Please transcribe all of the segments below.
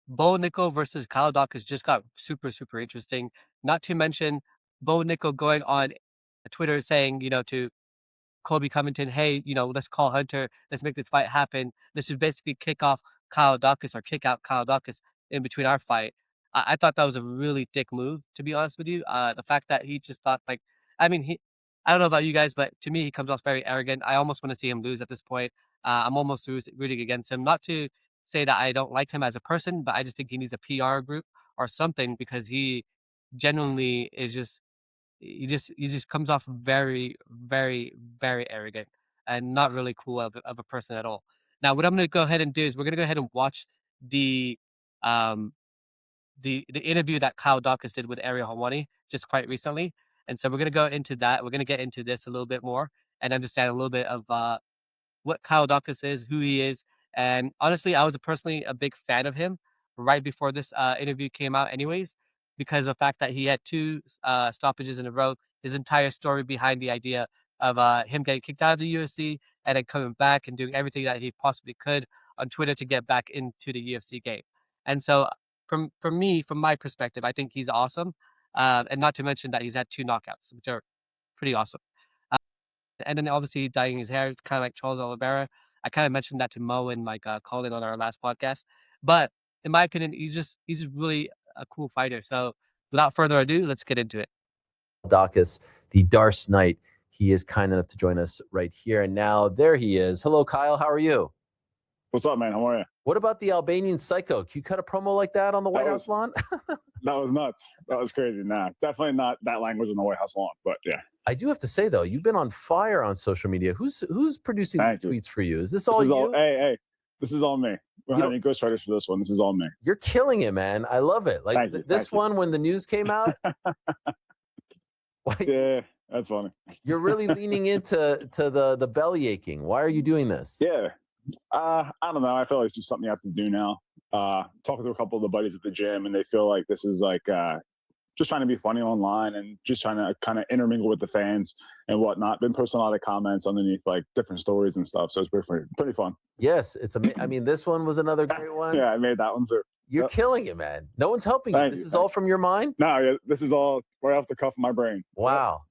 Bo Nickal versus Kyle Daukaus just got super, super interesting. Not to mention Bo Nickal going on Twitter saying, to Colby Covington, hey, let's call Hunter. Let's make this fight happen. This should basically kick off Kyle Daukaus or kick out Kyle Daukaus in between our fight. I thought that was a really dick move, to be honest with you. The fact that he just thought I mean, I don't know about you guys, but to me, he comes off very arrogant. I almost want to see him lose at this point. I'm almost rooting against him. Not to say that I don't like him as a person, but I just think he needs a PR group or something because he genuinely is just he just comes off very, very, very arrogant and not really cool of a person at all. Now, what I'm gonna go ahead and do is we're gonna go ahead and watch the um the interview that Kyle Daukaus did with Ariel Helwani just quite recently. And so we're gonna go into that. We're gonna get into this a little bit more and understand a little bit of what Kyle Daukaus is, who he is. And honestly, I was personally a big fan of him right before this interview came out, anyways, because of the fact that he had two stoppages in a row. His entire story behind the idea of him getting kicked out of the UFC and then coming back and doing everything that he possibly could on Twitter to get back into the UFC game. And so, from my perspective, I think he's awesome. And not to mention that he's had two knockouts, which are pretty awesome. And then obviously dyeing his hair, kind of like Charles Oliveira. I kind of mentioned that to Mo and Colin on our last podcast. But in my opinion, he's really a cool fighter. So without further ado, let's get into it. Daukaus, the Darce Knight. He is kind enough to join us right here. And now there he is. Hello, Kyle. How are you? What's up, man? How are you? What about the Albanian psycho? Can you cut a promo like that on the White House lawn? That was nuts. That was crazy. Nah, definitely not that language on the White House lawn, but yeah. I do have to say, though, you've been on fire on social media. Who's producing these tweets for you? Is this all you? Hey, this is all me. We're having ghostwriters for this one. This is all me. You're killing it, man. I love it. Like this one, when the news came out. Yeah, that's funny. You're really leaning into the belly aching. Why are you doing this? Yeah. I don't know. I feel like it's just something you have to do now. Talking to a couple of the buddies at the gym, and they feel like this is like just trying to be funny online and just trying to kind of intermingle with the fans and whatnot. Been posting a lot of comments underneath like different stories and stuff, so it's pretty fun. Yes, it's amazing. I mean, this one was another great one. Yeah, I made that one too. You're killing it, man. No one's helping you. This is all from your mind? No, yeah, this is all right off the cuff of my brain. Wow.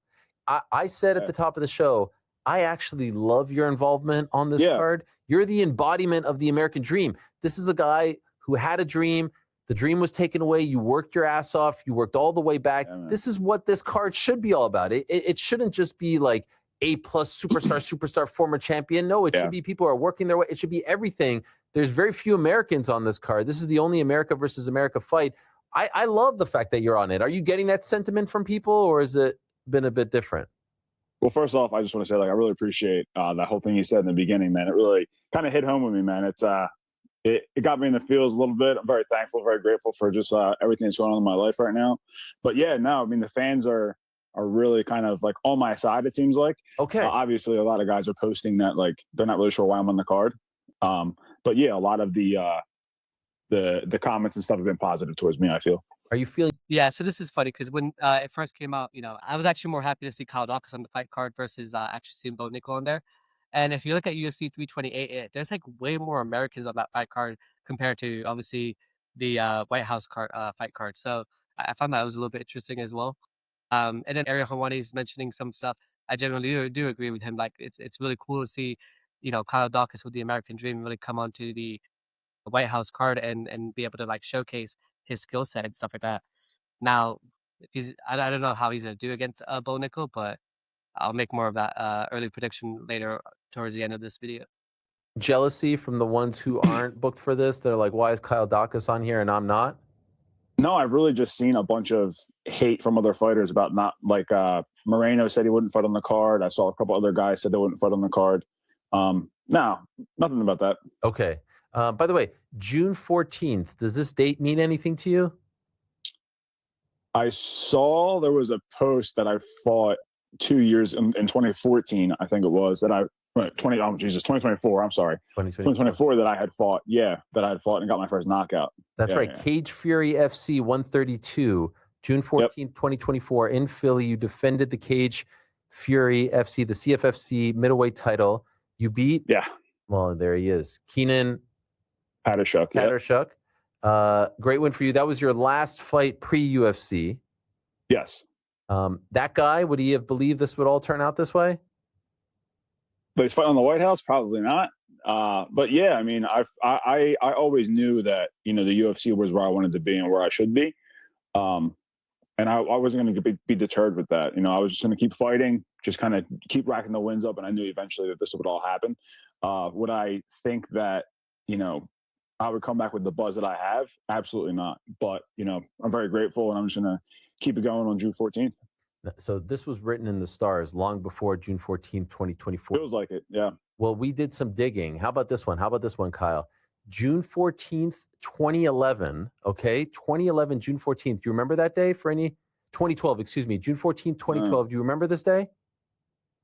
I said at the top of the show, I actually love your involvement on this card. You're the embodiment of the American dream. This is a guy who had a dream. The dream was taken away. You worked your ass off. You worked all the way back. Yeah, this is what this card should be all about. It shouldn't just be like A+ superstar, former champion. No, it should be people who are working their way. It should be everything. There's very few Americans on this card. This is the only America versus America fight. I love the fact that you're on it. Are you getting that sentiment from people, or has it been a bit different? Well, first off, I just want to say, like, I really appreciate that whole thing you said in the beginning, man. It really kind of hit home with me, man. It's it got me in the feels a little bit. I'm very thankful, very grateful for just everything that's going on in my life right now. But yeah, no, I mean, the fans are really kind of like on my side, it seems like. Okay. Obviously, a lot of guys are posting that like they're not really sure why I'm on the card. But yeah, a lot of the comments and stuff have been positive towards me, I feel. Are you feeling? Yeah, so this is funny because when it first came out, I was actually more happy to see Kyle Daukaus on the fight card versus actually seeing Bo Nickal on there. And if you look at UFC 328, there's like way more Americans on that fight card compared to obviously the White House card fight card. So I found that was a little bit interesting as well. And then Ariel Helwani is mentioning some stuff. I generally do agree with him. Like it's really cool to see, Kyle Daukaus with the American Dream really come onto the White House card and be able to like showcase his skill set and stuff like that. Now, if I don't know how he's gonna do against Bo Nickal, but I'll make more of that early prediction later towards the end of this video. Jealousy from the ones who aren't booked for this? They're like, why is Kyle Daukaus on here and I'm not? No, I've really just seen a bunch of hate from other fighters about not like Moreno said he wouldn't fight on the card. I saw a couple other guys said they wouldn't fight on the card. No, nothing about that. Okay. By the way, June 14th, does this date mean anything to you? I saw there was a post that I fought 2 years in 2014, I think it was, that 2024, I'm sorry. 2024 that I had fought, and got my first knockout. That's right. Yeah. Cage Fury FC 132, June 14th, 2024 in Philly. You defended the Cage Fury FC, the CFFC middleweight title. You beat, well, there he is, Keenan Pattershuk. Great win for you. That was your last fight pre-UFC. Yes. That guy, would he have believed this would all turn out this way? But he's fighting on the White House? Probably not. But yeah, I mean, I always knew that, the UFC was where I wanted to be and where I should be. And I wasn't going to be deterred with that. I was just going to keep fighting, just kind of keep racking the wins up. And I knew eventually that this would all happen. Would I think that, I would come back with the buzz that I have? Absolutely not. But, I'm very grateful, and I'm just going to keep it going on June 14th. So this was written in the stars long before June 14th, 2024. Feels like it, yeah. Well, we did some digging. How about this one? Kyle? June 14th, 2011, okay? 2011, June 14th. Do you remember that day for any? 2012, excuse me. June 14th, 2012. No. Do you remember this day?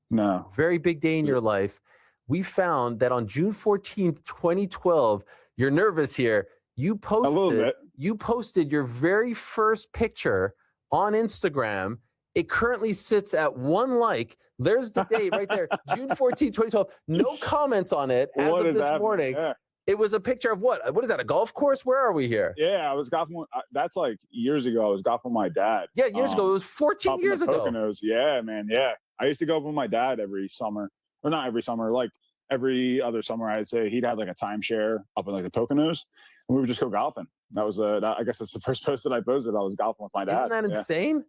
No. Very big day in your life. We found that on June 14th, 2012, you're nervous here. You posted your very first picture on Instagram. It currently sits at 1 like. There's the date right there, June 14th, 2012. No comments on it as of this morning. Yeah. It was a picture of what? What is that, a golf course? Where are we here? Yeah, I was golfing. That's like years ago. I was golfing with my dad. Yeah, years ago. It was 14 years ago. Poconos. Yeah, man. Yeah. I used to go up with my dad every summer. Or not every summer, like every other summer, I'd say. He'd have like a timeshare up in like the Poconos. And we would just go golfing. That was, I guess that's the first post that I posted. I was golfing with my dad. Isn't that insane?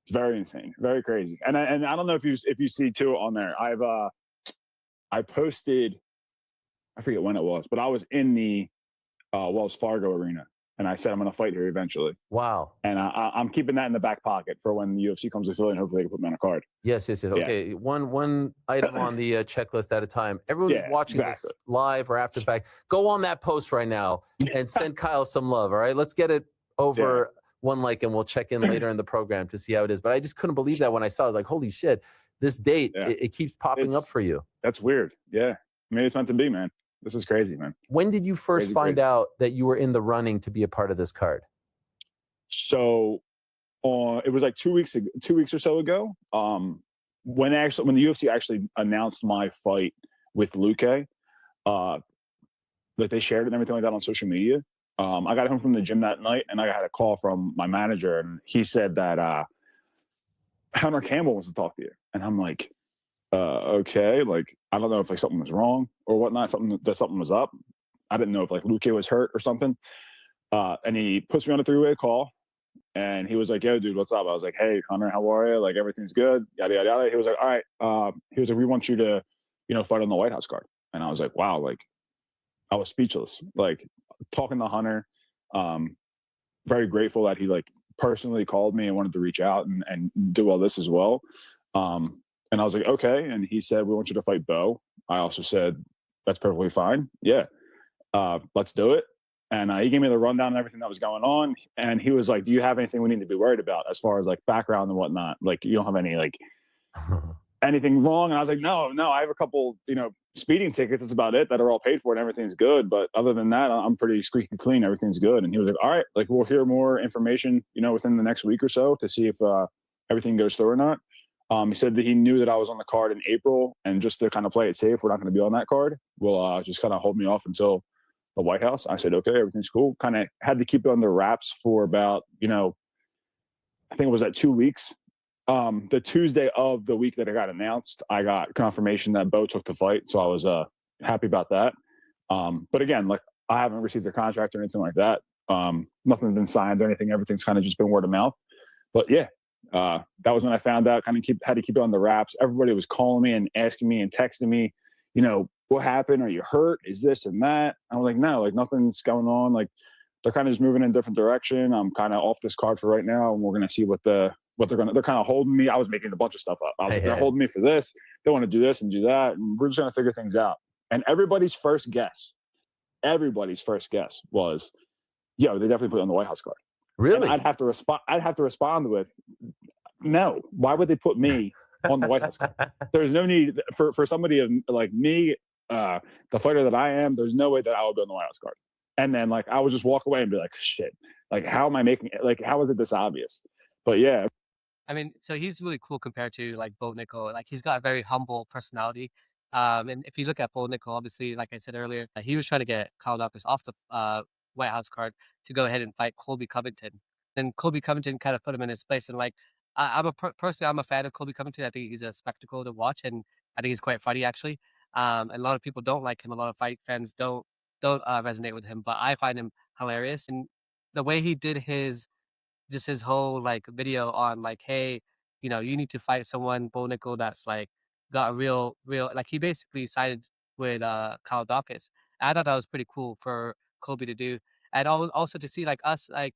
It's very insane, very crazy. And I don't know if you see too on there. I posted, I forget when it was, but I was in the Wells Fargo arena, and I said I'm going to fight here eventually. Wow. And I'm keeping that in the back pocket for when the UFC comes to Philly, and hopefully they can put me on a card. Yes. Okay, yeah. One item on the checklist at a time. Everyone who's watching this live or after the fact, go on that post right now and send Kyle some love. All right, let's get it over. Yeah. 1 like, and we'll check in later in the program to see how it is. But I just couldn't believe that when I saw it. I was like, holy shit, this date, it keeps popping up for you. That's weird. Yeah. Maybe it's meant to be, man. This is crazy, man. When did you first find out that you were in the running to be a part of this card? So it was like 2 weeks or so ago. When the UFC actually announced my fight with Luque, like they shared it and everything like that on social media. I got home from the gym that night, and I had a call from my manager, and he said that Hunter Campbell wants to talk to you. And I'm like, okay, like I don't know if like something was wrong or whatnot, something was up. I didn't know if like Luque was hurt or something. And he puts me on a 3-way call, and he was like, yo, dude, what's up? I was like, hey, Hunter, how are you? Like everything's good, yada yada yada. He was like, all right. He was like, we want you to, fight on the White House card. And I was like, wow, like I was speechless. Like talking to Hunter, very grateful that he like personally called me and wanted to reach out and do all this as well. And I was like, okay. And he said, we want you to fight Bo. I also said, that's perfectly fine. Yeah. Let's do it. And he gave me the rundown and everything that was going on. And he was like, do you have anything we need to be worried about as far as like background and whatnot? Like you don't have any like anything wrong? And I was like, no, I have a couple, speeding tickets. That's about it, that are all paid for and everything's good. But other than that, I'm pretty squeaky clean. Everything's good. And he was like, all right, like we'll hear more information, within the next week or so to see if everything goes through or not. He said that he knew that I was on the card in April, and just to kind of play it safe, we're not going to be on that card. We'll just kind of hold me off until the White House. I said, okay, everything's cool. Kind of had to keep it under wraps for about, I think it was at 2 weeks. The Tuesday of the week that it got announced, I got confirmation that Bo took the fight. So I was happy about that. But again, like I haven't received a contract or anything like that. Nothing's been signed or anything. Everything's kind of just been word of mouth. But yeah, that was when I found out, kind of had to keep it on the wraps. Everybody was calling me and asking me and texting me, what happened? Are you hurt? Is this and that? I was like, no, like nothing's going on. Like they're kind of just moving in a different direction. I'm kind of off this card for right now, and we're going to see what they're kind of holding me. I was making a bunch of stuff up. I was like, they're holding me for this. They want to do this and do that. And we're just going to figure things out. And everybody's first guess was, yo, they definitely put it on the White House card. Really? And I'd have to respond with, no, why would they put me on the White House card? There's no need for somebody like me, the fighter that I am, there's no way that I would be on the White House card. And then like, I would just walk away and be like, shit, like, how am I making it? Like, how is it this obvious? But yeah. I mean, so he's really cool compared to like Bo Nickal. Like he's got a very humble personality. And if you look at Bo Nickal, obviously, like I said earlier, he was trying to get Kyle Daukaus off the White House card to go ahead and fight Colby Covington. Then Colby Covington kind of put him in his place, and like personally, I'm a fan of Colby Covington. I think he's a spectacle to watch, and I think he's quite funny actually. And a lot of people don't like him. A lot of fight fans don't resonate with him, but I find him hilarious. And the way he did his whole like video on like, hey, you need to fight someone, Bo Nickal, that's like got a real like he basically sided with Kyle Daukaus. I thought that was pretty cool for Colby to do. And also to see like us like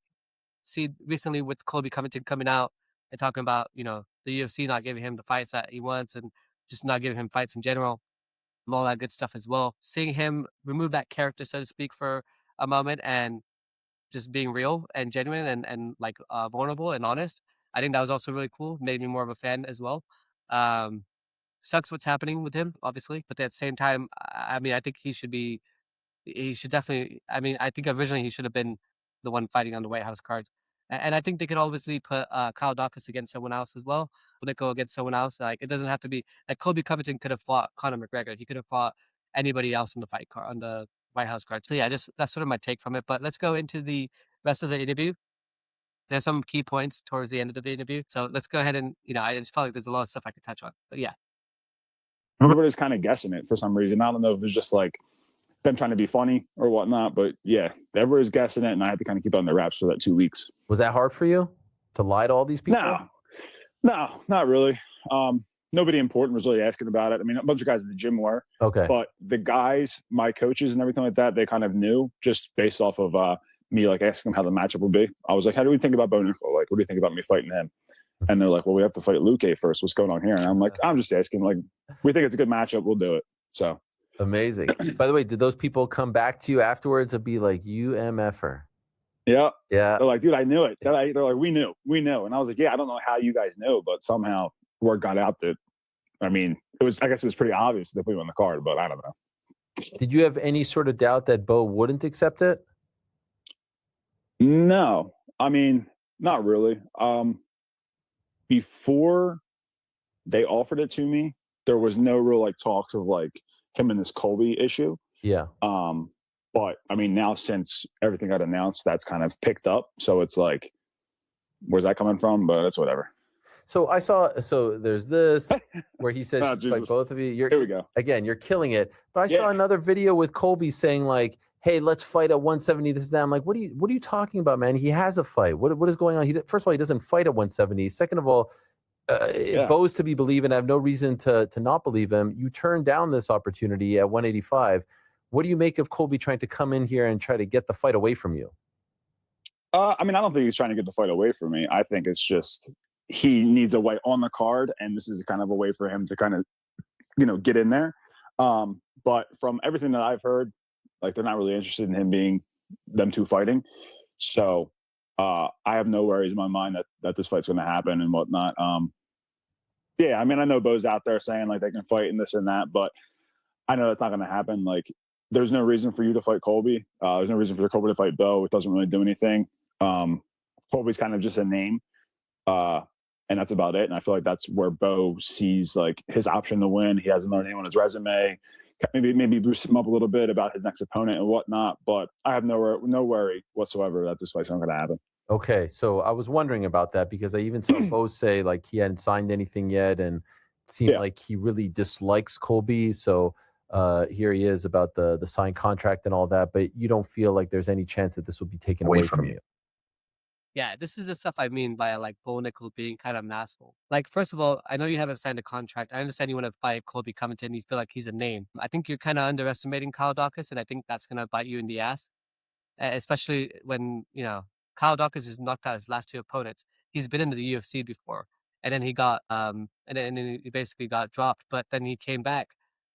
see recently with Colby Covington coming out and talking about, the UFC not giving him the fights that he wants and just not giving him fights in general and all that good stuff as well. Seeing him remove that character, so to speak, for a moment and just being real and genuine and like vulnerable and honest. I think that was also really cool. Made me more of a fan as well. Um, Sucks what's happening with him, obviously, but at the same time, I mean, I think he should definitely. I mean, I think originally he should have been the one fighting on the White House card, and I think they could obviously put Kyle Daukaus against someone else as well. Nico against someone else. Like it doesn't have to be like Colby Covington could have fought Conor McGregor. He could have fought anybody else on the fight card on the White House card. So yeah, just that's sort of my take from it. But let's go into the rest of the interview. There's some key points towards the end of the interview. So let's go ahead and I just felt like there's a lot of stuff I could touch on. But yeah. Everybody's kind of guessing it for some reason. I don't know if it's just like them trying to be funny or whatnot, but yeah, everybody's guessing it, and I had to kind of keep it on the wraps for that 2 weeks. Was that hard for you to lie to all these people? No, not really. Nobody important was really asking about it. I mean, a bunch of guys at the gym were. Okay. But the guys, my coaches and everything like that, they kind of knew just based off of me like asking them how the matchup would be. I was like, how do we think about Bo Nickal? Like, what do you think about me fighting him? And they're like, well, we have to fight Luke first. What's going on here? And I'm like, I'm just asking. Like, we think it's a good matchup. We'll do it. So amazing. By the way, did those people come back to you afterwards and be like, you MFer? Yeah. Yeah. They're like, dude, I knew it. They're like, we knew. And I was like, yeah, I don't know how you guys know, but somehow word got out that, I mean, I guess it was pretty obvious that they put you on the card, but I don't know. Did you have any sort of doubt that Bo wouldn't accept it? No, I mean, not really. Before they offered it to me, there was no real like talks of like him and this Colby issue. Yeah. But I mean, now since everything got announced, that's kind of picked up. So it's like, where's that coming from? But it's whatever. So I saw. So there's this where he says, like both of you. Here we go. Again, you're killing it. But I saw another video with Colby saying like, "Hey, let's fight at 170." This and that. I'm like, what are you talking about, man? He has a fight. What is going on? First of all, he doesn't fight at 170. Second of all, Bo's to be believed, and I have no reason to not believe him. You turned down this opportunity at 185. What do you make of Colby trying to come in here and try to get the fight away from you? I mean, I don't think he's trying to get the fight away from me. I think it's just he needs a way on the card, and this is kind of a way for him to kind of, get in there. But from everything that I've heard, like they're not really interested in them two fighting. So I have no worries in my mind that this fight's going to happen and whatnot. Yeah, I mean, I know Bo's out there saying like they can fight and this and that, but I know that's not going to happen. Like, there's no reason for you to fight Colby. There's no reason for Colby to fight Bo. It doesn't really do anything. Colby's kind of just a name. And that's about it. And I feel like that's where Bo sees like his option to win. He has another name on his resume. Maybe boost him up a little bit about his next opponent and whatnot. But I have no worry whatsoever that this fight's not going to happen. Okay, so I was wondering about that because I even saw Bo say like he hadn't signed anything yet, and it seemed like he really dislikes Colby. So here he is about the signed contract and all that. But you don't feel like there's any chance that this will be taken away from you. Yeah, this is the stuff I mean by like Bo Nickal being kind of masterful. Like, first of all, I know you haven't signed a contract. I understand you want to fight Colby Covington. You feel like he's a name. I think you're kind of underestimating Kyle Daukaus, and I think that's going to bite you in the ass, especially when, Kyle Daukaus has knocked out his last two opponents. He's been in the UFC before, and then he got, and then he basically got dropped, but then he came back,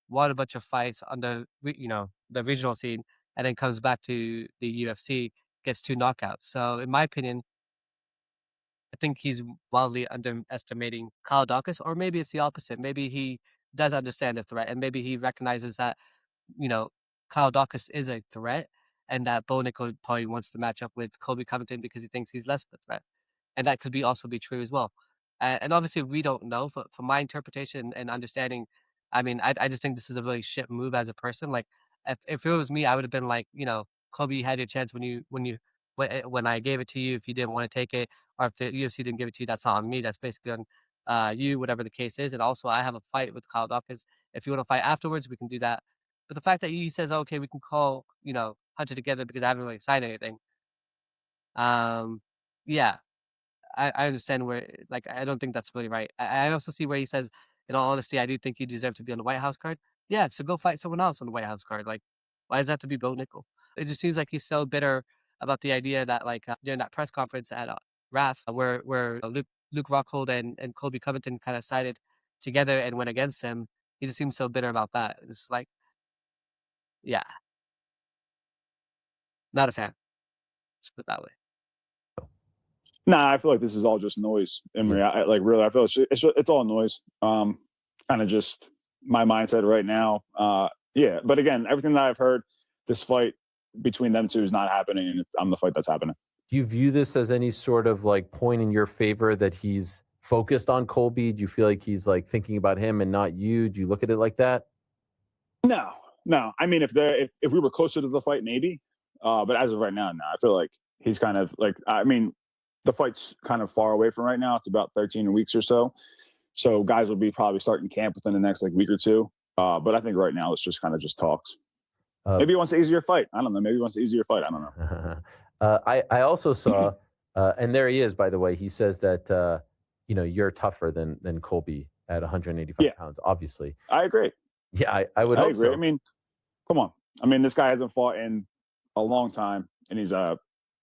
won a bunch of fights on the regional scene, and then comes back to the UFC, gets two knockouts. So in my opinion, I think he's wildly underestimating Kyle Daukaus, or maybe it's the opposite. Maybe he does understand the threat, and maybe he recognizes that, you know, Kyle Daukaus is a threat, and that Bo Nickal probably wants to match up with Colby Covington because he thinks he's less of a threat, and that could also be true as well. And obviously, we don't know. For my interpretation and understanding, I mean, I just think this is a really shit move as a person. Like, if it was me, I would have been like, Colby had your chance when I gave it to you. If you didn't want to take it, or if the UFC didn't give it to you, that's not on me. That's basically on you, whatever the case is. And also, I have a fight with Kyle Daukaus. If you want to fight afterwards, we can do that. But the fact that he says, okay, we can call, Hunter together because I haven't really signed anything. Yeah, I understand where, like, I don't think that's really right. I also see where he says, in all honesty, I do think you deserve to be on the White House card. Yeah, so go fight someone else on the White House card. Like, why does that have to be Bo Nickal? It just seems like he's so bitter about the idea that, like, during that press conference at RAF, where Luke Rockhold and Colby Covington kind of sided together and went against him. He just seems so bitter about that. It's like, yeah, not a fan. Just put it that way. Nah, I feel like this is all just noise. In reality, like really, I feel it's all noise. Kind of just my mindset right now. Yeah, but again, everything that I've heard, this fight between them two is not happening, and I'm the fight that's happening. Do you view this as any sort of like point in your favor that he's focused on Colby? Do you feel like he's like thinking about him and not you? Do you look at it like that? No. I mean, if we were closer to the fight, maybe. But as of right now, no. I feel like he's kind of like. I mean, the fight's kind of far away from right now. It's about 13 weeks or so. So guys will be probably starting camp within the next like week or two. But I think right now it's just kind of just talks. Maybe he wants an easier fight. I don't know. Maybe he wants an easier fight. I don't know. I also saw, and there he is, by the way. He says that you're tougher than Colby at 185 pounds. Obviously, I agree. Yeah, I would hope agree. so. I mean, come on. I mean, this guy hasn't fought in a long time, and he's a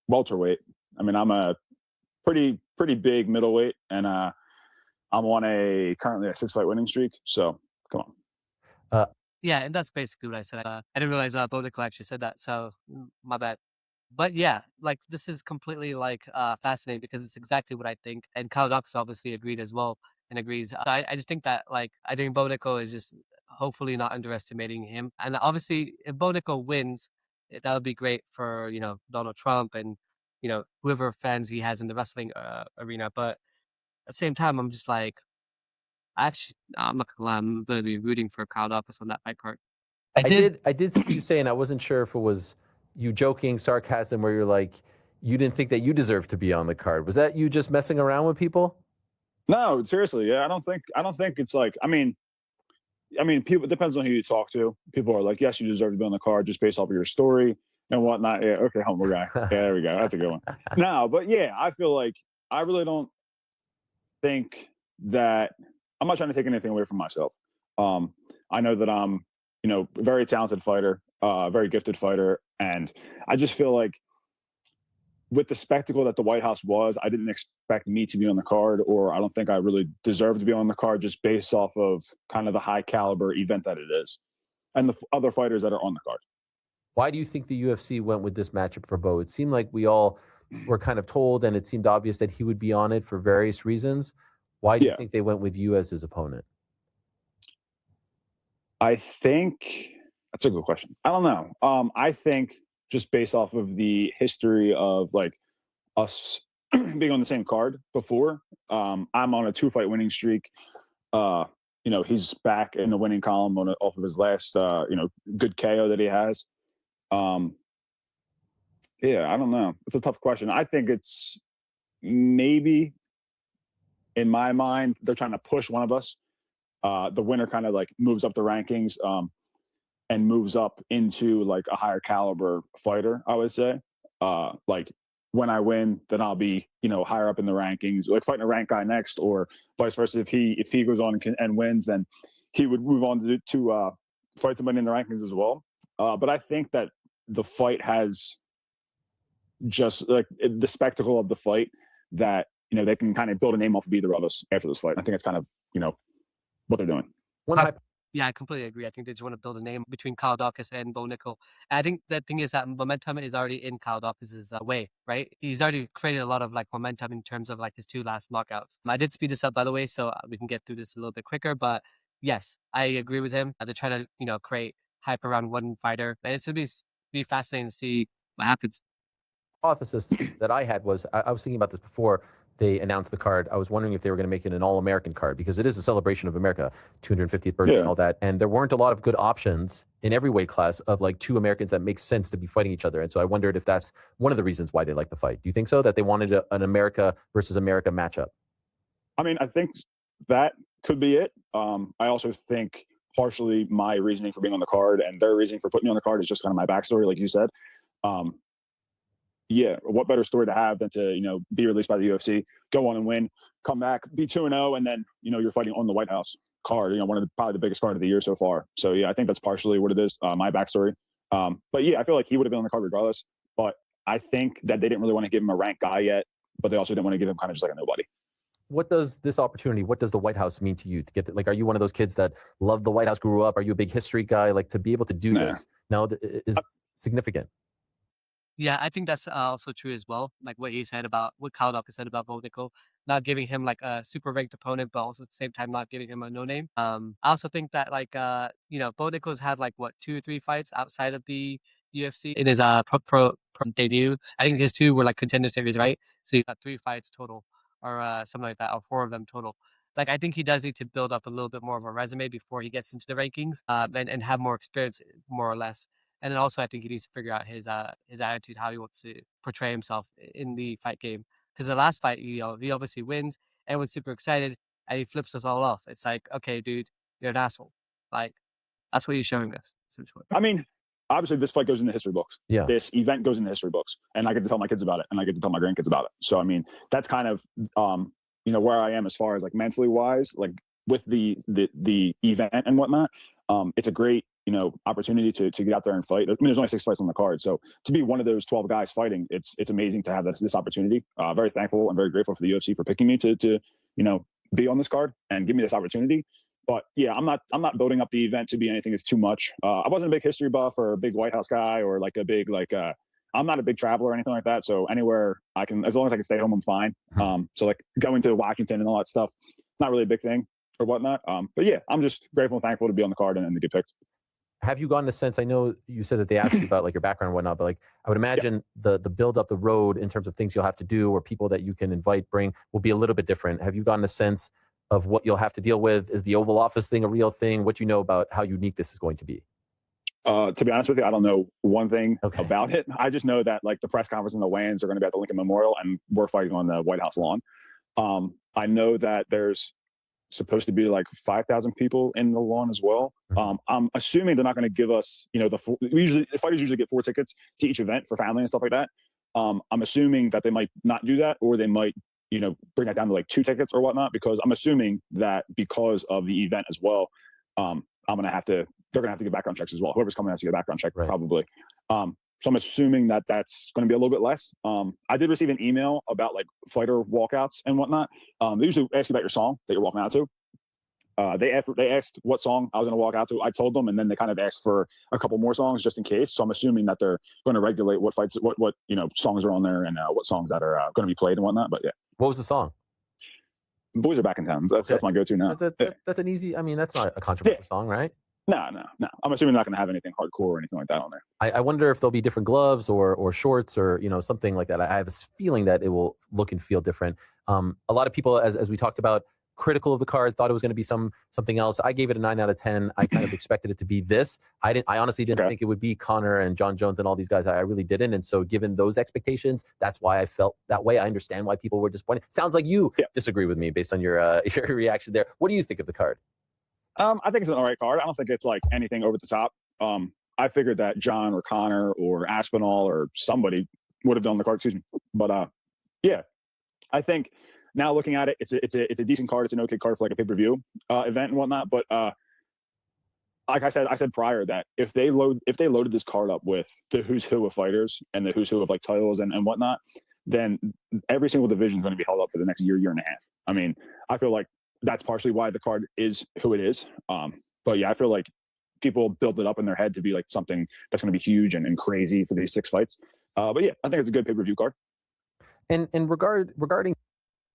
welterweight. I mean, I'm a pretty big middleweight, and I'm on currently a 6-fight winning streak. So come on. Yeah, and that's basically what I said. I didn't realize Bo Nickal actually said that, so my bad. But yeah, like, this is completely like fascinating because it's exactly what I think, and Kyle Daukaus obviously agreed as well and agrees. I just think that, like, I think Bo Nickal is just hopefully not underestimating him, and obviously if Bo Nickal wins, that would be great for Donald Trump and whoever fans he has in the wrestling arena. But at the same time, I'm just like, actually, I'm not gonna lie, I'm gonna be rooting for Kyle Daukaus on that fight card. I did see you saying, I wasn't sure if it was you joking, sarcasm, where you're like, you didn't think that you deserved to be on the card. Was that you just messing around with people? No, seriously. Yeah, I don't think it's like. I mean, people. It depends on who you talk to. People are like, yes, you deserve to be on the card just based off of your story and whatnot. Yeah, okay, humble guy. Yeah, there we go. That's a good one. No, but yeah, I feel like I really don't think that. I'm not trying to take anything away from myself. I know that I'm, a very talented fighter, very gifted fighter, and I just feel like with the spectacle that the White House was, I didn't expect me to be on the card, or I don't think I really deserve to be on the card just based off of kind of the high caliber event that it is and the other fighters that are on the card. Why do you think the UFC went with this matchup for Bo? It seemed like we all were kind of told, and it seemed obvious that he would be on it for various reasons. Why do you think they went with you as his opponent? I think that's a good question. I don't know. I think just based off of the history of like us being on the same card before, I'm on a 2-fight winning streak. He's back in the winning column off of his last, good KO that he has. Yeah, I don't know. It's a tough question. I think it's maybe, in my mind, they're trying to push one of us. The winner kind of like moves up the rankings and moves up into like a higher caliber fighter, I would say. Like when I win, then I'll be, higher up in the rankings, like fighting a ranked guy next, or vice versa. If he goes on and wins, then he would move on to fight somebody in the rankings as well. But I think that the fight has just like the spectacle of the fight that, they can kind of build a name off of either of us after this fight. I think it's kind of, what they're doing. Yeah, I completely agree. I think they just want to build a name between Kyle Daukaus and Bo Nickal. And I think the thing is that momentum is already in Kyle Daukaus's way, right? He's already created a lot of like momentum in terms of like his 2 last knockouts. I did speed this up, by the way, so we can get through this a little bit quicker. But yes, I agree with him. They're trying to, create hype around one fighter, and it's gonna be fascinating to see what happens. Hypothesis that I had was, I was thinking about this before, they announced the card, I was wondering if they were going to make it an all-American card because it is a celebration of America, 250th birthday and all that. And there weren't a lot of good options in every weight class of like two Americans that make sense to be fighting each other. And so I wondered if that's one of the reasons why they like the fight. Do you think so? That they wanted an America versus America matchup? I mean, I think that could be it. I also think partially my reasoning for being on the card and their reasoning for putting me on the card is just kind of my backstory, like you said. Yeah, what better story to have than to, be released by the UFC, go on and win, come back, be 2-0, and then, you're fighting on the White House card, one of probably the biggest card of the year so far. So, yeah, I think that's partially what it is, my backstory. But, yeah, I feel like he would have been on the card regardless. But I think that they didn't really want to give him a ranked guy yet, but they also didn't want to give him kind of just like a nobody. What does this opportunity, what does the White House mean to you to get like, are you one of those kids that love the White House, grew up? Are you a big history guy? Like to be able to do this now is significant. Yeah, I think that's also true as well. Like what Kyle Daukaus said about Bo Nickal, not giving him like a super ranked opponent, but also at the same time not giving him a no name. I also think that Bo Nickal's had like what 2 or 3 fights outside of the UFC in his pro debut. I think his 2 were like contender series, right? So he's got 3 fights total, or something like that, or 4 of them total. Like I think he does need to build up a little bit more of a resume before he gets into the rankings, and have more experience, more or less. And then also, I think he needs to figure out his attitude, how he wants to portray himself in the fight game. Because the last fight, he obviously wins. Everyone's super excited, and he flips us all off. It's like, okay, dude, you're an asshole. Like, that's what you're showing us. I mean, obviously, this fight goes into history books. Yeah. This event goes into history books, and I get to tell my kids about it, and I get to tell my grandkids about it. So, I mean, that's kind of, where I am as far as like mentally wise, like with the event and whatnot. It's a great opportunity to get out there and fight. I mean, there's only 6 fights on the card, so to be one of those 12 guys fighting, it's amazing to have this opportunity. Very thankful and very grateful for the UFC for picking me to be on this card and give me this opportunity. But yeah, I'm not building up the event to be anything that's too much. I wasn't a big history buff or a big White House guy or like a big I'm not a big traveler or anything like that. So anywhere I can, as long as I can stay home, I'm fine. So like going to Washington and all that stuff, it's not really a big thing or whatnot. But yeah, I'm just grateful and thankful to be on the card and to get picked. Have you gotten a sense? I know you said that they asked you about like your background and whatnot, but like I would imagine the build up the road in terms of things you'll have to do or people that you can invite, bring will be a little bit different. Have you gotten a sense of what you'll have to deal with? Is the Oval Office thing a real thing? What do you know about how unique this is going to be? To be honest with you, I don't know one thing about it. I just know that like the press conference and the weigh-ins are going to be at the Lincoln Memorial, and we're fighting on the White House lawn. I know that there's supposed to be like 5,000 people in the lawn as well. I'm assuming they're not going to give us, fighters usually get 4 tickets to each event for family and stuff like that. I'm assuming that they might not do that, or they might, bring that down to like 2 tickets or whatnot, because I'm assuming that because of the event as well, they're going to have to get background checks as well. Whoever's coming has to get a background check, probably. So I'm assuming that that's going to be a little bit less. I did receive an email about like fighter walkouts and whatnot. They usually ask you about your song that you're walking out to. They asked what song I was going to walk out to. I told them, and then they kind of asked for a couple more songs just in case. So I'm assuming that they're going to regulate what fights, what songs are on there, and what songs that are going to be played and whatnot. But yeah. What was the song? Boys Are Back in Town. That's my go-to now. That's an easy. I mean, that's not a controversial song, right? No. I'm assuming they're not going to have anything hardcore or anything like that on there. I wonder if there'll be different gloves or shorts or something like that. I have a feeling that it will look and feel different. A lot of people, as we talked about, critical of the card, thought it was going to be something else. I gave it a 9 out of 10. I kind of expected it to be this. I honestly didn't think it would be Connor and John Jones and all these guys. I really didn't. And so given those expectations, that's why I felt that way. I understand why people were disappointed. Sounds like you disagree with me based on your reaction there. What do you think of the card? I think it's an all right card. I don't think it's like anything over the top. I figured that John or Connor or Aspinall or somebody would have done the card. Excuse me. But yeah, I think now looking at it, it's a decent card. It's an okay card for like a pay-per-view event and whatnot. But like I said prior, that if they loaded this card up with the who's who of fighters and the who's who of like titles and whatnot, then every single division is going to be held up for the next year and a half. I mean, I feel like that's partially why the card is who it is. But yeah, I feel like people build it up in their head to be like something that's going to be huge and crazy for these 6 fights. But yeah, I think it's a good pay-per-view card. And regarding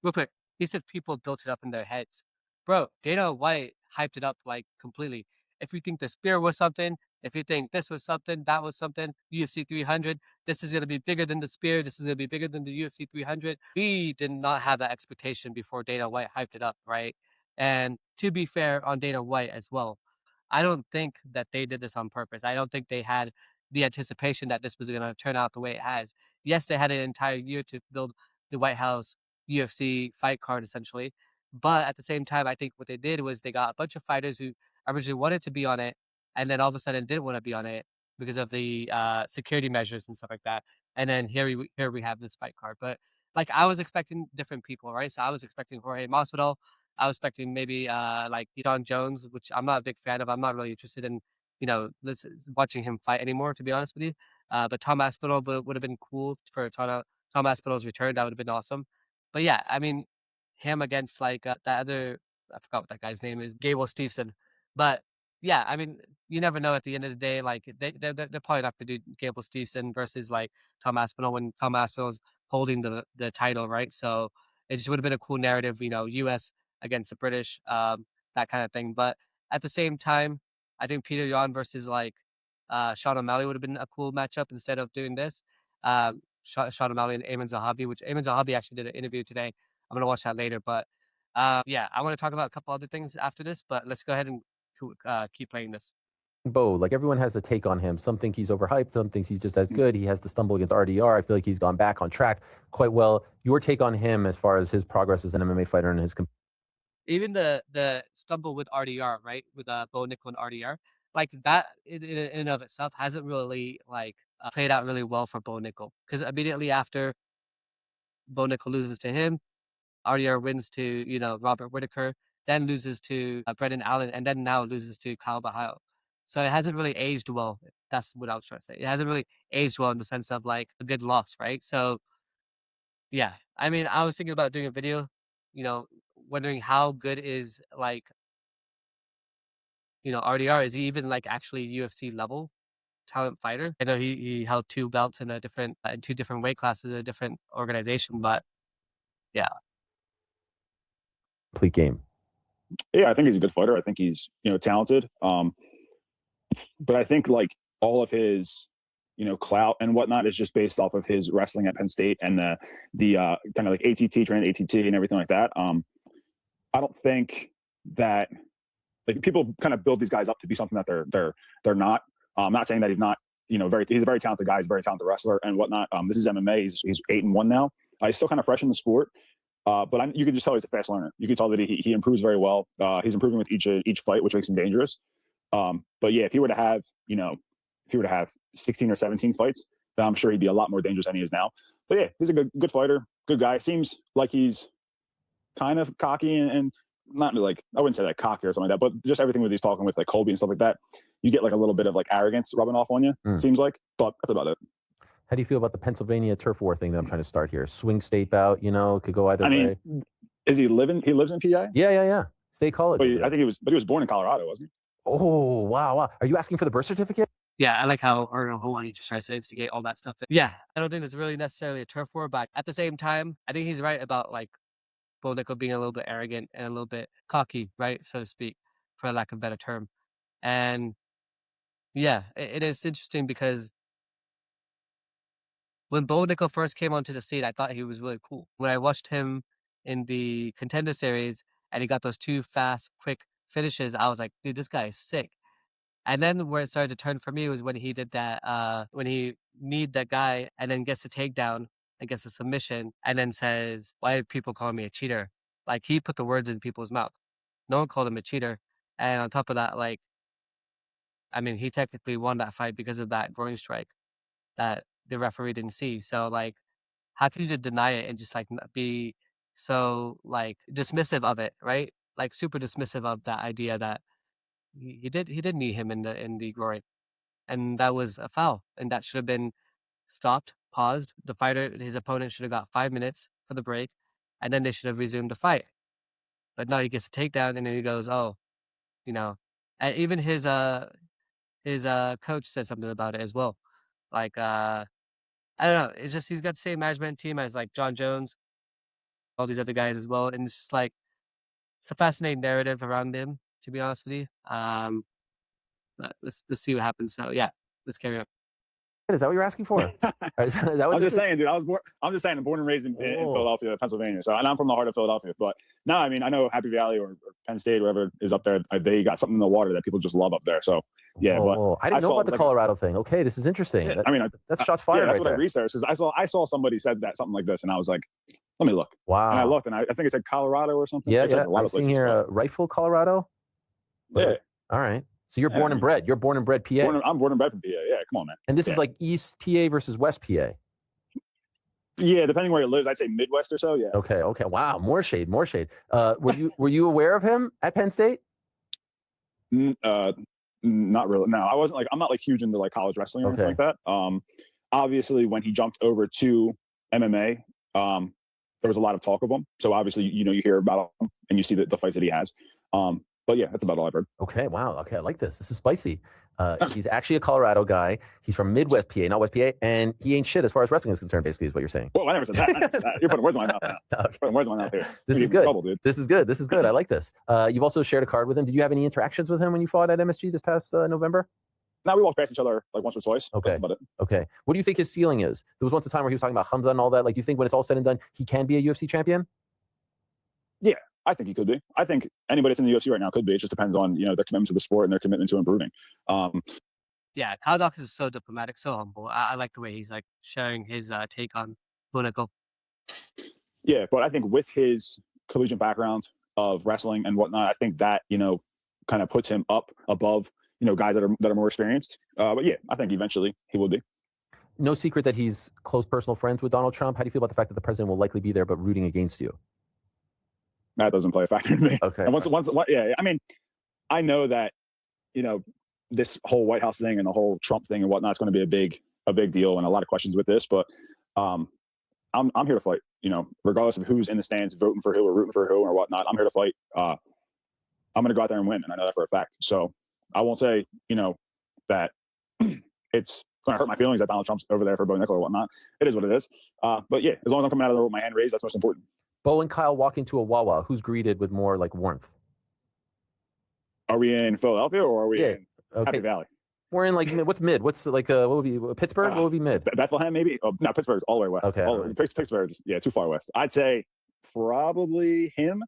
real quick, he said people built it up in their heads. Bro, Dana White hyped it up like completely. If you think the spear was something, If you think this was something, that was something, UFC 300, this is going to be bigger than the spear, this is going to be bigger than the UFC 300. We did not have that expectation before Dana White hyped it up, right? And to be fair on Dana White as well, I don't think that they did this on purpose. I don't think they had the anticipation that this was going to turn out the way it has. Yes, they had an entire year to build the White House UFC fight card essentially. But at the same time, I think what they did was they got a bunch of fighters who originally wanted to be on it and then all of a sudden didn't want to be on it because of the security measures and stuff like that. And then here we have this fight card. But like I was expecting different people, right? So I was expecting Jorge Masvidal. I was expecting maybe like John Jones, which I'm not a big fan of. I'm not really interested in, watching him fight anymore, to be honest with you. But Tom Aspinall would have been cool for Tom Aspinall's return. That would have been awesome. But yeah, I mean, him against like that other, I forgot what that guy's name is, Gable Steveson. But yeah, I mean, you never know at the end of the day. Like they're probably not going to do Gable Steveson versus like Tom Aspinall when Tom Aspinall's holding the title, right? So it just would have been a cool narrative, U.S. against the British, that kind of thing. But at the same time, I think Peter Yan versus like Sean O'Malley would have been a cool matchup instead of doing this. Sean O'Malley and Ayman Zahabi, which Ayman Zahabi actually did an interview today. I'm gonna watch that later. But yeah, I want to talk about a couple other things after this. But let's go ahead and keep playing this. Bo, like everyone has a take on him. Some think he's overhyped. Some thinks he's just as good. He has the stumble against RDR. I feel like he's gone back on track quite well. Your take on him as far as his progress as an MMA fighter and his even the stumble with RDR, right? With Bo Nickal and RDR, like that in and of itself hasn't really like played out really well for Bo Nickal because immediately after Bo Nickal loses to him, RDR wins to Robert Whitaker, then loses to Brendan Allen, and then now loses to Kyle Daukaus. So it hasn't really aged well. That's what I was trying to say. It hasn't really aged well in the sense of like a good loss, right? So yeah, I mean, I was thinking about doing a video, wondering how good is like RDR, is he even like actually UFC level talent fighter? I know he held two belts in two different weight classes in a different organization, but yeah. complete game. Yeah, I think he's a good fighter. I think he's talented. But I think like all of his clout and whatnot is just based off of his wrestling at Penn State and the kind of like ATT training ATT and everything like that. I don't think that like people kind of build these guys up to be something that they're not. I'm not saying that he's not he's a very talented guy. He's a very talented wrestler and whatnot. This is MMA. He's 8-1 now. He's still kind of fresh in the sport. But you can just tell he's a fast learner. You can tell that he improves very well. He's improving with each fight, which makes him dangerous. But yeah, if he were to have 16 or 17 fights, then I'm sure he'd be a lot more dangerous than he is now. But yeah, he's a good fighter, good guy. Seems like he's kind of cocky and not like, I wouldn't say like cocky or something like that, but just everything with he's talking with like Colby and stuff like that, you get like a little bit of like arrogance rubbing off on you. It seems like, but that's about it. How do you feel about the Pennsylvania turf war thing that I'm trying to start here? Swing state bout, it could go either way. Is he lives in PA? Yeah. State college. But I think he was born in Colorado, wasn't he? Oh, wow. Are you asking for the birth certificate? Yeah, I like how Ariel Helwani just tries to instigate all that stuff. Yeah, I don't think it's really necessarily a turf war, but at the same time, I think he's right about like Bo Nickal being a little bit arrogant and a little bit cocky, right, so to speak, for lack of a better term. And yeah, it is interesting because when Bo Nickal first came onto the scene, I thought he was really cool. When I watched him in the Contender Series and he got those two fast, quick finishes, I was like, dude, this guy is sick. And then where it started to turn for me was when he did that, when he kneed that guy and then gets a takedown and gets a submission and then says, why are people calling me a cheater? Like he put the words in people's mouth. No one called him a cheater. And on top of that, like, I mean, he technically won that fight because of that groin strike that the referee didn't see. So like, how can you just deny it and just like be so like dismissive of it, right? Like super dismissive of that idea that he did knee him in the groin, and that was a foul, and that should have been stopped, paused. His opponent should have got 5 minutes for the break, and then they should have resumed the fight. But no, he gets a takedown, and then he goes, "Oh, you know," and even his coach said something about it as well. Like I don't know, it's just he's got the same management team as like John Jones, all these other guys as well, and it's just like it's a fascinating narrative around him. To be honest with you, let's see what happens. So yeah, let's carry on. Is that what you're asking for? Is that what I'm this just is? saying, dude. I'm just saying, I'm born and raised in Oh. Philadelphia, Pennsylvania. So, and I'm from the heart of Philadelphia. But no, I mean, I know Happy Valley or Penn State, wherever is up there, they got something in the water that people just love up there. So, yeah. Oh, But I didn't know saw about the like, Colorado thing. Okay, this is interesting. yeah, I mean, That's shots fired. Yeah, that's right what there. I researched because I saw somebody said that something like this, and I was like, let me look. Wow. And I looked, and I think it said Colorado or something. Yeah, It says yeah. a lot I'm of seeing places, here, Rifle, Colorado. Yeah. All right. So you're Yeah, born and bred. You're born and bred PA. I'm born and bred from PA. Yeah, come on, man. And this Yeah. is like East PA versus West PA. Yeah, depending where he lives, I'd say Midwest or so. Yeah. Okay. Okay. Wow. More shade. More shade. Were you aware of him at Penn State? Not really. No, I wasn't like I'm not like huge into like college wrestling or anything like that. Obviously, when he jumped over to MMA, there was a lot of talk of him. So obviously, you know, you hear about him and you see the fights that he has. But yeah, that's about all I've heard. Okay. Wow. Okay. I like this. This is spicy. He's actually a Colorado guy. He's from Midwest PA, not West PA, and he ain't shit as far as wrestling is concerned. Basically, is what you're saying. Well, I never said that. I never said that. You're putting words in my mouth now. Okay. Putting words in my mouth here. This is good. Trouble, dude. This is good. This is good. I like this. You've also shared a card with him. Did you have any interactions with him when you fought at MSG this past November? Now we walked past each other like once or twice. Okay. About it. Okay. What do you think his ceiling is? There was once a time where he was talking about Hamza and all that. Like, do you think when it's all said and done, he can be a UFC champion? Yeah, I think he could be. I think anybody that's in the UFC right now could be. It just depends on, you know, their commitment to the sport and their commitment to improving. Yeah, Kyle Daukaus is so diplomatic, so humble. I like the way he's like sharing his take on Bo Nickal. Yeah, but I think with his collegiate background of wrestling and whatnot, I think that, you know, kind of puts him up above, you know, guys that are more experienced. But yeah, I think eventually he will be. No secret that he's close personal friends with Donald Trump. How do you feel about the fact that the president will likely be there but rooting against you? That doesn't play a factor to me. Okay. And yeah, I mean, I know that, you know, this whole White House thing and the whole Trump thing and whatnot is going to be a big deal and a lot of questions with this, but I'm here to fight, you know, regardless of who's in the stands voting for who or rooting for who or whatnot. I'm here to fight. I'm going to go out there and win, and I know that for a fact. So I won't say, you know, that it's going to hurt my feelings that Donald Trump's over there for Bo Nickal or whatnot. It is what it is. But yeah, as long as I'm coming out of there with my hand raised, that's most important. Bo and Kyle walk into a Wawa. Who's greeted with more like warmth? Are we in Philadelphia or are we in Happy Valley? We're in like what's mid? What's like what would be Pittsburgh? What would be mid? Bethlehem maybe? Oh, no, Pittsburgh's all the way west. Okay. Pittsburgh's too far west. I'd say probably him,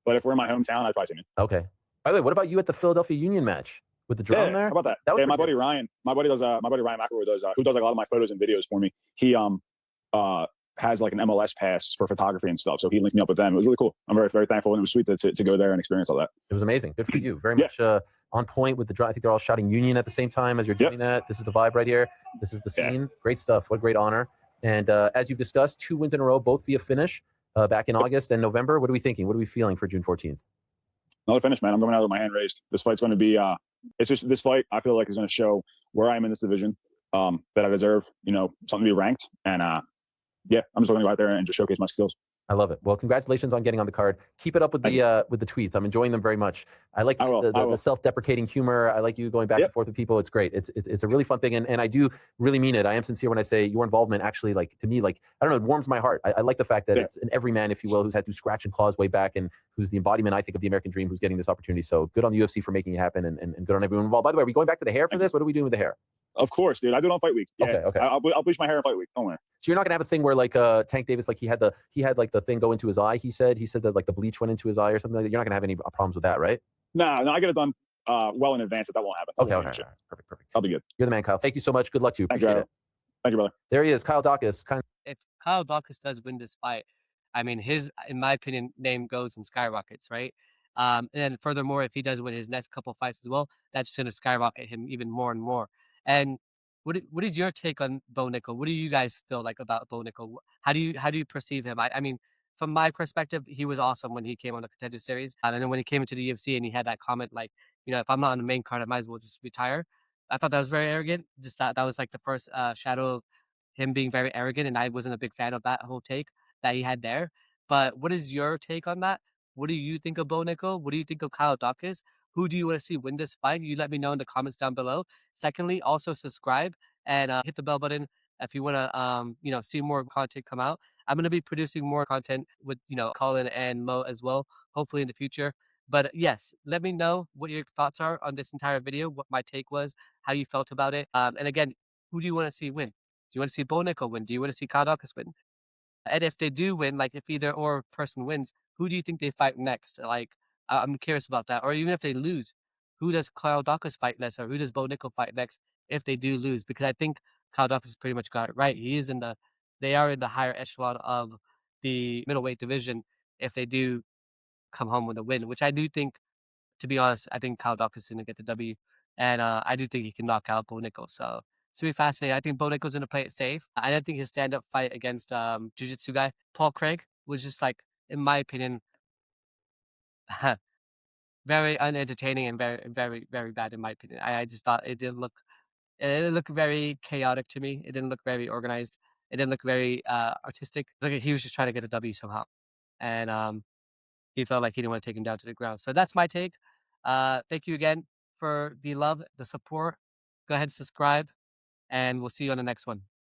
but if we're in my hometown, I'd probably say him. Okay. By the way, what about you at the Philadelphia Union match with the drum there? How about that? Yeah, my buddy Ryan McElroy does who does like a lot of my photos and videos for me. He has like an MLS pass for photography and stuff. So he linked me up with them. It was really cool. I'm very, very thankful. And it was sweet to go there and experience all that. It was amazing. Good for you. Very much on point with the drum. I think they're all shouting Union at the same time as you're doing that. This is the vibe right here. This is the scene. Great stuff. What a great honor. And as you've discussed, 2 wins in a row, both via finish back in August and November. What are we thinking? What are we feeling for June 14th? Another finish, man. I'm going out with my hand raised. This fight's going to be, it's just this fight I feel like is going to show where I am in this division, that I deserve, you know, something to be ranked. And yeah, I'm just going to go out there and just showcase my skills. I love it. Well, congratulations on getting on the card. Keep it up with the tweets. I'm enjoying them very much. I like the self-deprecating humor. I like you going back and forth with people. It's great. It's a really fun thing, and I do really mean it. I am sincere when I say your involvement actually, like, to me, like, I don't know, it warms my heart. I like the fact that it's an everyman, if you will, who's had to scratch and claws way back, and who's the embodiment, I think, of the American dream, who's getting this opportunity. So good on the UFC for making it happen, and good on everyone involved. By the way, are we going back to the hair for this? What are we doing with the hair? Of course, dude. I do it on fight week. Yeah. Okay. I'll bleach my hair on fight week. Don't worry. So you're not gonna have a thing where like Tank Davis, like he had like the thing go into his eye. He said that like the bleach went into his eye or something like that. You're not gonna have any problems with that, right? No, I get it done well in advance. That won't happen. Okay. Perfect. I'll be good. You're the man, Kyle. Thank you so much. Good luck to you. Appreciate it. Thank you, brother. There he is, Kyle Daukaus. If Kyle Daukaus does win this fight, I mean, his, in my opinion, name goes and skyrockets, right? And then furthermore, if he does win his next couple fights as well, that's just going to skyrocket him even more and more. And what is your take on Bo Nickal? What do you guys feel like about Bo Nickal? How do you perceive him? I mean, from my perspective, he was awesome when he came on the Contender Series, and then when he came into the UFC and he had that comment like, you know, if I'm not on the main card, I might as well just retire. I thought that was very arrogant. Just that was like the first shadow of him being very arrogant, and I wasn't a big fan of that whole take that he had there. But what is your take on that? What do you think of Bo Nickal? What do you think of Kyle Daukaus? Who do you want to see win this fight? You let me know in the comments down below. Secondly, also subscribe and hit the bell button if you want to, you know, see more content come out. I'm going to be producing more content with, you know, Colin and Mo as well, hopefully in the future. But yes, let me know what your thoughts are on this entire video, what my take was, how you felt about it. And again, who do you want to see win? Do you want to see Bo Nickal win? Do you want to see Kyle Daukaus win? And if they do win, like if either or person wins, who do you think they fight next? Like, I'm curious about that. Or even if they lose, who does Kyle Daukaus fight next, or who does Bo Nickal fight next if they do lose? Because I think Kyle Daukaus pretty much got it right. They are in the higher echelon of the middleweight division if they do come home with a win, which I do think, to be honest, I think Kyle Daukaus is going to get the W. And I do think he can knock out Bo Nickal. So it's going to be fascinating. I think Bo Nickal's going to play it safe. I don't think his stand up fight against Jiu Jitsu guy, Paul Craig, was just like, in my opinion, very unentertaining and very, very, very bad, in my opinion. I just thought it didn't look very chaotic to me. It didn't look very organized. It didn't look very artistic. Like he was just trying to get a W somehow. And he felt like he didn't want to take him down to the ground. So that's my take. Thank you again for the love, the support. Go ahead and subscribe, and we'll see you on the next one.